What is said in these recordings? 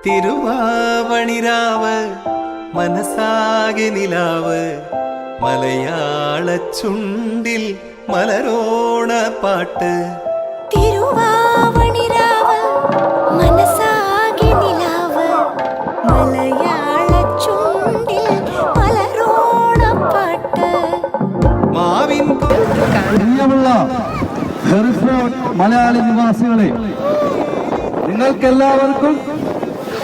തിരുവാവണിരാവ് മനസാകെ നിലാവ് മലയാള ചുണ്ടിൽ മലരോണ പാട്ട്. തിരുവാവണിരാവ് മനസാകെ നിലാവ് മലയാള ചുണ്ടിൽ മലരോണ പാട്ട്. മാവിൻ പ്രിയമുള്ള ഹെറിഫോർഡ് മലയാളി നിവാസികളെ, നിങ്ങൾക്കെല്ലാവർക്കും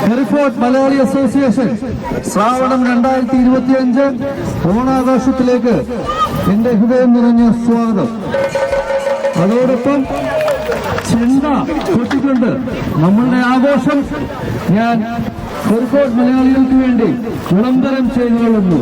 ഹെറിഫോർഡ് മലയാളി അസോസിയേഷൻ ശ്രാവണം 2025 ഓണാഘോഷത്തിലേക്ക് എന്റെ ഹൃദയം നിറഞ്ഞ സ്വാഗതം. അതോടൊപ്പം ചിന്ത കൊട്ടിക്കൊണ്ട് നമ്മളുടെ ആഘോഷം ഞാൻ ഹെറിഫോർഡ് മലയാളികൾക്ക് വേണ്ടി വിളംബരം ചെയ്തുകൊള്ളുന്നു.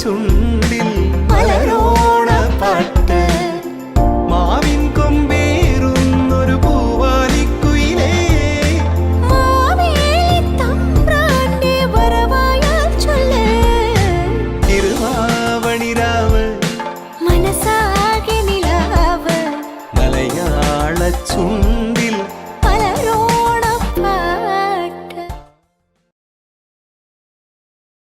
ചുണ്ടിൽ മലരോണ പാട്ട്. മാവിൻ കൊമ്പേറുന്നൊരു പൂവാലിക്കുയിലേ, തിരുവാവണിരാവ് മനസാകെ നിലാവ് മലയാള ചുണ്ടിൽ